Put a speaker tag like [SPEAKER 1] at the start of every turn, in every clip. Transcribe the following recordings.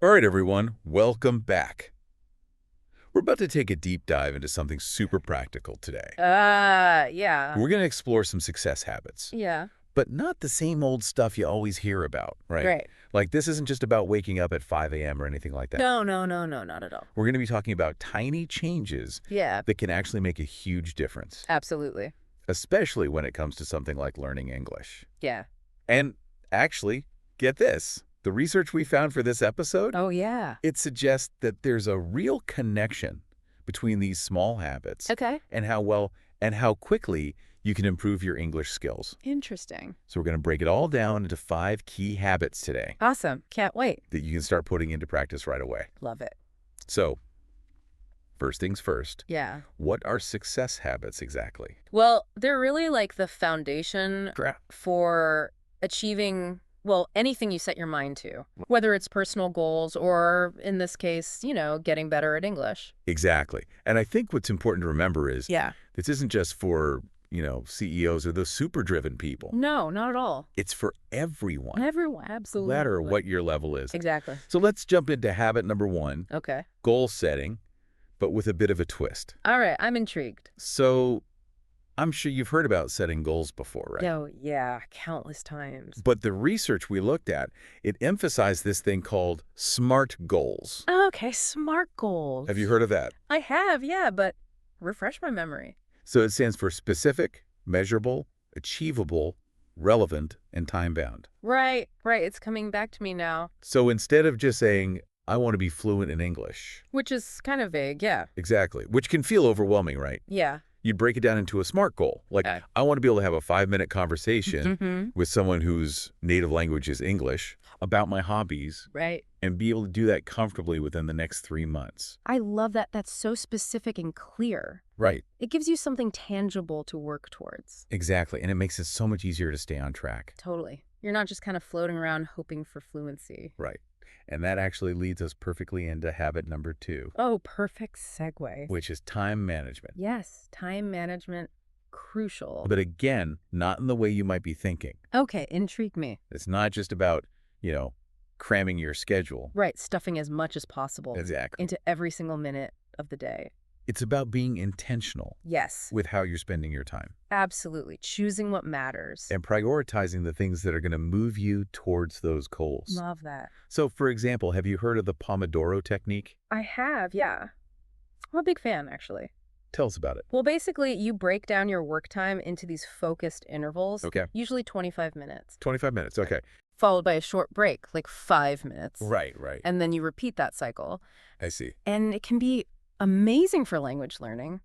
[SPEAKER 1] All right, everyone, welcome back. We're about to take a deep dive into something super practical today.
[SPEAKER 2] Yeah.
[SPEAKER 1] We're going to explore some success habits,
[SPEAKER 2] Yeah.
[SPEAKER 1] but not the same old stuff you always hear about, right?
[SPEAKER 2] Great.
[SPEAKER 1] Like, this isn't just about waking up at 5 a.m. or anything like that.
[SPEAKER 2] No, no, no, no, not at all.
[SPEAKER 1] We're going to be talking about tiny changes
[SPEAKER 2] Yeah,
[SPEAKER 1] that can actually make a huge difference,
[SPEAKER 2] absolutely.
[SPEAKER 1] especially when it comes to something like learning English.
[SPEAKER 2] Yeah.
[SPEAKER 1] And actually, get this. The research we found for this episode,
[SPEAKER 2] Oh, yeah.
[SPEAKER 1] it suggests that there's a real connection between these small habits
[SPEAKER 2] Okay.
[SPEAKER 1] and how quickly you can improve your English skills.
[SPEAKER 2] Interesting.
[SPEAKER 1] So we're going to break it all down into 5 key habits today
[SPEAKER 2] Awesome. Can't wait.
[SPEAKER 1] that you can start putting into practice right away.
[SPEAKER 2] Love it.
[SPEAKER 1] So, first things first,
[SPEAKER 2] Yeah.
[SPEAKER 1] what are success habits exactly?
[SPEAKER 2] Well, they're really like the foundation for achieving, well, anything you set your mind to, whether it's personal goals or, in this case, getting better at English.
[SPEAKER 1] Exactly. And I think what's important to remember is
[SPEAKER 2] Yeah.
[SPEAKER 1] this isn't just for, CEOs or those super driven people.
[SPEAKER 2] No, not at all.
[SPEAKER 1] It's for everyone.
[SPEAKER 2] Everyone,
[SPEAKER 1] No
[SPEAKER 2] absolutely.
[SPEAKER 1] matter what your level is.
[SPEAKER 2] Exactly.
[SPEAKER 1] So let's jump into habit number 1,
[SPEAKER 2] Okay.
[SPEAKER 1] goal setting, but with a bit of a twist.
[SPEAKER 2] All right. I'm intrigued.
[SPEAKER 1] So I'm sure you've heard about setting goals before, right?
[SPEAKER 2] Oh, yeah. Countless times.
[SPEAKER 1] But the research we looked at, it emphasized this thing called SMART goals.
[SPEAKER 2] Okay, SMART goals.
[SPEAKER 1] Have you heard of that?
[SPEAKER 2] I have, yeah, but refresh my memory.
[SPEAKER 1] So it stands for specific, measurable, achievable, relevant, and time-bound.
[SPEAKER 2] Right. It's coming back to me now,
[SPEAKER 1] So instead of just saying, I want to be fluent in English,
[SPEAKER 2] which is kind of vague, yeah.
[SPEAKER 1] exactly, which can feel overwhelming, right?
[SPEAKER 2] Yeah.
[SPEAKER 1] You'd break it down into a SMART goal. Like,
[SPEAKER 2] Okay.
[SPEAKER 1] I want to be able to have a 5-minute conversation
[SPEAKER 2] Mm-hmm.
[SPEAKER 1] with someone whose native language is English about my hobbies
[SPEAKER 2] Right.
[SPEAKER 1] and be able to do that comfortably within the next 3 months.
[SPEAKER 2] I love that. That's so specific and clear.
[SPEAKER 1] Right.
[SPEAKER 2] It gives you something tangible to work towards.
[SPEAKER 1] Exactly. And it makes it so much easier to stay on track.
[SPEAKER 2] Totally. You're not just kind of floating around hoping for fluency.
[SPEAKER 1] Right. And that actually leads us perfectly into habit number 2,
[SPEAKER 2] Oh, perfect segue.
[SPEAKER 1] which is time management.
[SPEAKER 2] Yes, time management, crucial.
[SPEAKER 1] But again, not in the way you might be thinking.
[SPEAKER 2] Okay, intrigue me.
[SPEAKER 1] It's not just about, cramming your schedule.
[SPEAKER 2] Right, stuffing as much as possible
[SPEAKER 1] Exactly.
[SPEAKER 2] into every single minute of the day.
[SPEAKER 1] It's about being intentional
[SPEAKER 2] Yes,
[SPEAKER 1] with how you're spending your time
[SPEAKER 2] absolutely. Choosing what matters.
[SPEAKER 1] and prioritizing the things that are going to move you towards those goals.
[SPEAKER 2] Love that.
[SPEAKER 1] So, for example, have you heard of the Pomodoro technique?
[SPEAKER 2] I have, yeah. I'm a big fan, actually.
[SPEAKER 1] Tell us about it.
[SPEAKER 2] Well, basically, you break down your work time into these focused intervals,
[SPEAKER 1] Okay.
[SPEAKER 2] usually 25 minutes,
[SPEAKER 1] 25 minutes. Okay.
[SPEAKER 2] followed by a short break, like 5 minutes.
[SPEAKER 1] Right.
[SPEAKER 2] And then you repeat that cycle.
[SPEAKER 1] I see.
[SPEAKER 2] And it can be amazing for language learning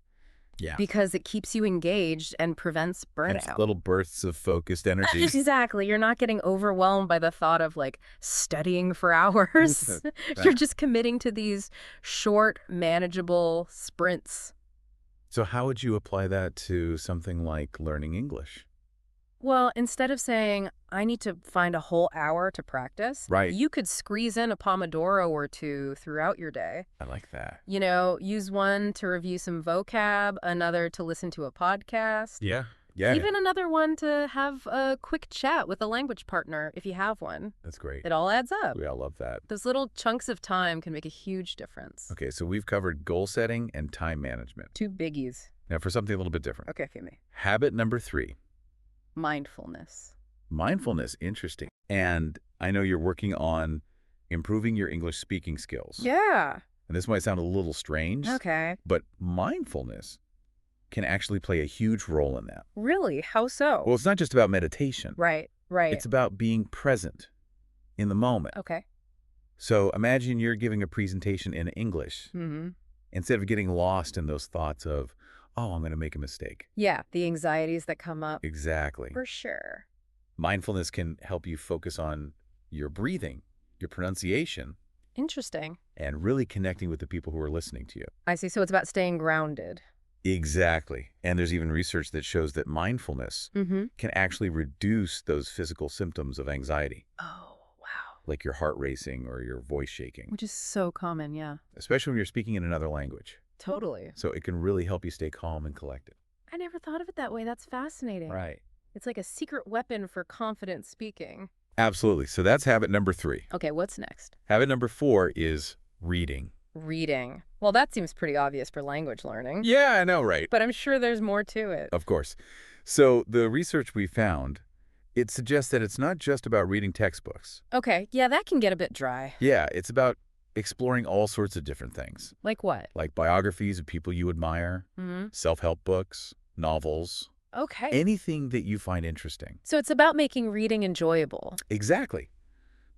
[SPEAKER 1] Yeah.
[SPEAKER 2] because it keeps you engaged and prevents
[SPEAKER 1] And it's
[SPEAKER 2] burnout.
[SPEAKER 1] little bursts of focused energy.
[SPEAKER 2] Exactly. You're not getting overwhelmed by the thought of like studying for hours. You're just committing to these short, manageable sprints.
[SPEAKER 1] So how would you apply that to something like learning English?
[SPEAKER 2] Well, instead of saying, I need to find a whole hour to practice,
[SPEAKER 1] Right.
[SPEAKER 2] you could squeeze in a Pomodoro or two throughout your day.
[SPEAKER 1] I like that.
[SPEAKER 2] Use one to review some vocab, another to listen to a podcast.
[SPEAKER 1] Yeah. Yeah.
[SPEAKER 2] Even another one to have a quick chat with a language partner if you have one.
[SPEAKER 1] That's great.
[SPEAKER 2] It all adds up.
[SPEAKER 1] We all love that.
[SPEAKER 2] Those little chunks of time can make a huge difference.
[SPEAKER 1] Okay, so we've covered goal setting and time management.
[SPEAKER 2] 2 biggies.
[SPEAKER 1] Now for something a little bit different.
[SPEAKER 2] Okay, Fumi.
[SPEAKER 1] Habit number 3,
[SPEAKER 2] Mindfulness.
[SPEAKER 1] mindfulness. Interesting. And I know you're working on improving your English speaking skills.
[SPEAKER 2] Yeah.
[SPEAKER 1] And this might sound a little strange,
[SPEAKER 2] Okay.
[SPEAKER 1] but mindfulness can actually play a huge role in that.
[SPEAKER 2] Really? How so?
[SPEAKER 1] Well, it's not just about meditation.
[SPEAKER 2] Right.
[SPEAKER 1] It's about being present in the moment.
[SPEAKER 2] Okay.
[SPEAKER 1] So imagine you're giving a presentation in English
[SPEAKER 2] Mm-hmm.
[SPEAKER 1] instead of getting lost in those thoughts of, oh, I'm going to make a mistake.
[SPEAKER 2] Yeah, the anxieties that come up.
[SPEAKER 1] Exactly.
[SPEAKER 2] For sure.
[SPEAKER 1] Mindfulness can help you focus on your breathing, your pronunciation,
[SPEAKER 2] Interesting.
[SPEAKER 1] and really connecting with the people who are listening to you.
[SPEAKER 2] I see. So it's about staying grounded.
[SPEAKER 1] Exactly. And there's even research that shows that mindfulness
[SPEAKER 2] Mm-hmm.
[SPEAKER 1] can actually reduce those physical symptoms of anxiety,
[SPEAKER 2] Oh, wow.
[SPEAKER 1] like your heart racing or your voice shaking,
[SPEAKER 2] Which is so common, yeah.
[SPEAKER 1] especially when you're speaking in another language.
[SPEAKER 2] Totally.
[SPEAKER 1] So it can really help you stay calm and collected.
[SPEAKER 2] I never thought of it that way. That's fascinating.
[SPEAKER 1] Right.
[SPEAKER 2] It's like a secret weapon for confident speaking.
[SPEAKER 1] Absolutely. So that's habit number 3.
[SPEAKER 2] Okay, what's next?
[SPEAKER 1] Habit number 4 is reading.
[SPEAKER 2] Reading. Well, that seems pretty obvious for language learning,
[SPEAKER 1] Yeah, I know, right?
[SPEAKER 2] but I'm sure there's more to it.
[SPEAKER 1] Of course. So the research we found, it suggests that it's not just about reading textbooks.
[SPEAKER 2] Okay, yeah, that can get a bit dry.
[SPEAKER 1] Yeah, it's about exploring all sorts of different things,
[SPEAKER 2] Like what?
[SPEAKER 1] like biographies of people you admire,
[SPEAKER 2] Mm-hmm.
[SPEAKER 1] self-help books, novels,
[SPEAKER 2] Okay.
[SPEAKER 1] anything that you find interesting.
[SPEAKER 2] So it's about making reading enjoyable.
[SPEAKER 1] Exactly.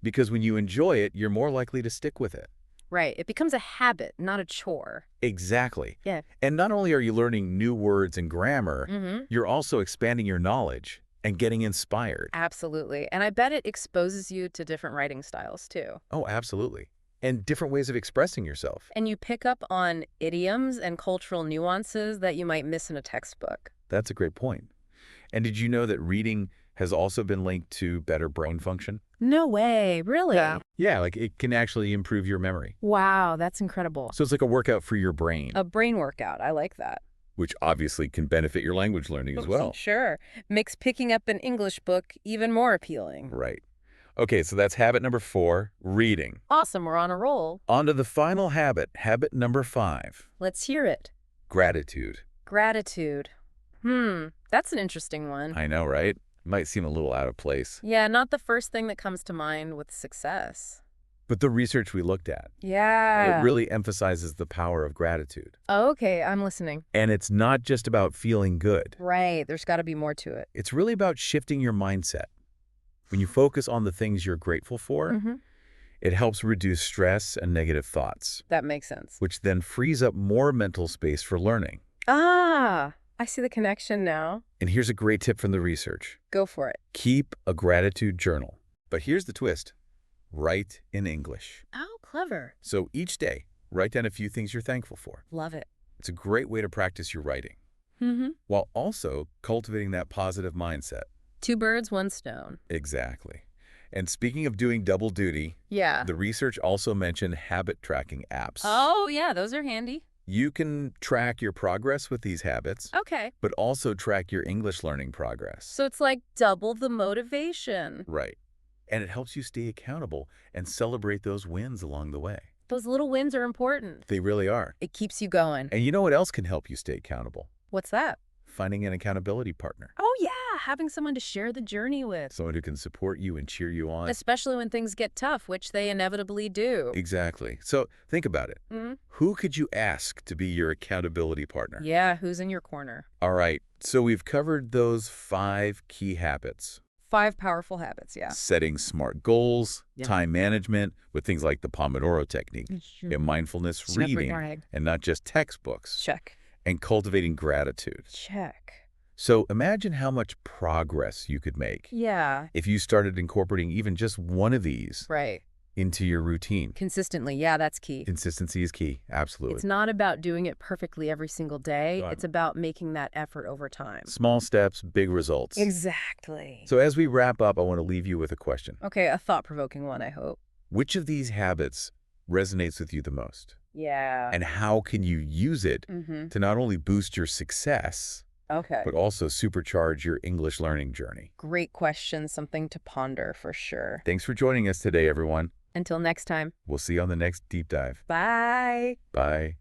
[SPEAKER 1] Because when you enjoy it, you're more likely to stick with it.
[SPEAKER 2] Right. It becomes a habit, not a chore.
[SPEAKER 1] Exactly.
[SPEAKER 2] Yeah.
[SPEAKER 1] And not only are you learning new words and grammar,
[SPEAKER 2] Mm-hmm.
[SPEAKER 1] you're also expanding your knowledge and getting inspired.
[SPEAKER 2] Absolutely. And I bet it exposes you to different writing styles, too.
[SPEAKER 1] Oh, absolutely. And different ways of expressing yourself.
[SPEAKER 2] And you pick up on idioms and cultural nuances that you might miss in a textbook.
[SPEAKER 1] That's a great point. And did you know that reading has also been linked to better brain function?
[SPEAKER 2] No way. Really?
[SPEAKER 1] Yeah, like it can actually improve your memory.
[SPEAKER 2] Wow, that's incredible.
[SPEAKER 1] So it's like a workout for your brain,
[SPEAKER 2] A brain workout. I like that.
[SPEAKER 1] which obviously can benefit your language learning as well.
[SPEAKER 2] Sure. Makes picking up an English book even more appealing.
[SPEAKER 1] Right. Okay, so that's habit number 4, reading.
[SPEAKER 2] Awesome. We're on a roll.
[SPEAKER 1] On to the final habit, habit number 5,
[SPEAKER 2] Let's hear it.
[SPEAKER 1] gratitude.
[SPEAKER 2] Gratitude. That's an interesting one.
[SPEAKER 1] I know, right? Might seem a little out of place.
[SPEAKER 2] Yeah, not the first thing that comes to mind with success.
[SPEAKER 1] But the research we looked at,
[SPEAKER 2] Yeah.
[SPEAKER 1] it really emphasizes the power of gratitude.
[SPEAKER 2] Okay, I'm listening.
[SPEAKER 1] And it's not just about feeling good.
[SPEAKER 2] Right, there's got to be more to it.
[SPEAKER 1] It's really about shifting your mindset. When you focus on the things you're grateful for,
[SPEAKER 2] Mm-hmm.
[SPEAKER 1] it helps reduce stress and negative thoughts,
[SPEAKER 2] That makes sense.
[SPEAKER 1] which then frees up more mental space for learning.
[SPEAKER 2] Ah, I see the connection now.
[SPEAKER 1] And here's a great tip from the research.
[SPEAKER 2] Go for it.
[SPEAKER 1] Keep a gratitude journal. But here's the twist. Write in English.
[SPEAKER 2] Oh, clever.
[SPEAKER 1] So each day, write down a few things you're thankful for.
[SPEAKER 2] Love it.
[SPEAKER 1] It's a great way to practice your writing,
[SPEAKER 2] Mm-hmm.
[SPEAKER 1] while also cultivating that positive mindset.
[SPEAKER 2] 2 birds, 1 stone.
[SPEAKER 1] Exactly. And speaking of doing double duty,
[SPEAKER 2] Yeah.
[SPEAKER 1] the research also mentioned habit tracking apps.
[SPEAKER 2] Oh, yeah, those are handy.
[SPEAKER 1] You can track your progress with these habits,
[SPEAKER 2] Okay.
[SPEAKER 1] but also track your English learning progress.
[SPEAKER 2] So it's like double the motivation.
[SPEAKER 1] Right. And it helps you stay accountable and celebrate those wins along the way.
[SPEAKER 2] Those little wins are important.
[SPEAKER 1] They really are.
[SPEAKER 2] It keeps you going.
[SPEAKER 1] And you know what else can help you stay accountable?
[SPEAKER 2] What's that?
[SPEAKER 1] Finding an accountability partner.
[SPEAKER 2] Oh, yeah, having someone to share the journey with.
[SPEAKER 1] Someone who can support you and cheer you on.
[SPEAKER 2] Especially when things get tough, which they inevitably do.
[SPEAKER 1] Exactly. So think about it.
[SPEAKER 2] Mm-hmm.
[SPEAKER 1] Who could you ask to be your accountability partner?
[SPEAKER 2] Yeah, who's in your corner?
[SPEAKER 1] All right. So we've covered those 5 key habits.
[SPEAKER 2] 5 powerful habits, yeah.
[SPEAKER 1] Setting smart goals,
[SPEAKER 2] Yeah.
[SPEAKER 1] time management with things like the Pomodoro technique, and mindfulness reading, and not just textbooks,
[SPEAKER 2] Check.
[SPEAKER 1] and cultivating gratitude.
[SPEAKER 2] Check.
[SPEAKER 1] So imagine how much progress you could make
[SPEAKER 2] Yeah,
[SPEAKER 1] if you started incorporating even just one of these
[SPEAKER 2] right.
[SPEAKER 1] into your routine.
[SPEAKER 2] Consistently, yeah, that's key.
[SPEAKER 1] Consistency is key. Absolutely.
[SPEAKER 2] It's not about doing it perfectly every single day.
[SPEAKER 1] Right.
[SPEAKER 2] It's about making that effort over time.
[SPEAKER 1] Small steps, big results.
[SPEAKER 2] Exactly.
[SPEAKER 1] So as we wrap up, I want to leave you with a question.
[SPEAKER 2] Okay, a thought-provoking one, I hope.
[SPEAKER 1] Which of these habits resonates with you the most?
[SPEAKER 2] Yeah.
[SPEAKER 1] And how can you use it
[SPEAKER 2] Mm-hmm.
[SPEAKER 1] to not only boost your success,
[SPEAKER 2] Okay.
[SPEAKER 1] but also supercharge your English learning journey?
[SPEAKER 2] Great question, something to ponder for sure.
[SPEAKER 1] Thanks for joining us today, everyone.
[SPEAKER 2] Until next time.
[SPEAKER 1] We'll see you on the next deep dive.
[SPEAKER 2] Bye.
[SPEAKER 1] Bye.